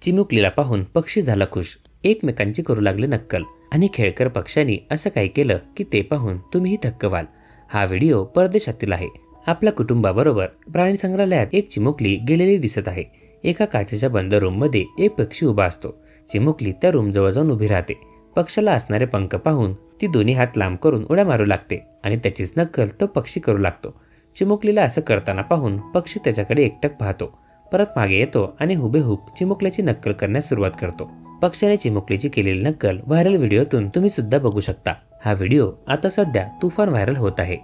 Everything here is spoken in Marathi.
चिमुकलीला पाहून पक्षी झाला खुश. एकमेकांची करू लागले नक्कल आणि खेळकर पक्ष्यांनी असं काही केलं की ते पाहून तुम्हीही थक्क व्हाल. हा व्हिडिओ परदेशातील आहे. आपल्या कुटुंबाबरोबर प्राणी संग्रहालयात एक चिमुकली गेलेली दिसत आहे. एका काचेच्या बंद रूममध्ये एक पक्षी उभा असतो. चिमुकली त्या रूम जवळ जाऊन उभी राहते. पक्षाला असणारे पंख पाहून ती दोन्ही हात लांब करून उड्या मारू लागते आणि त्याचीच नक्कल तो पक्षी करू लागतो. चिमुकलीला असं करताना पाहून पक्षी त्याच्याकडे एकटक पाहतो, परत मागे येतो आणि हुबेहूब चिमुकल्याची नक्कल करण्यास सुरुवात करतो. पक्षाने चिमुकलीची केलेली नक्कल व्हायरल व्हिडिओतून तुम्ही सुद्धा बघू शकता. हा व्हिडिओ आता सध्या तुफान व्हायरल होत आहे.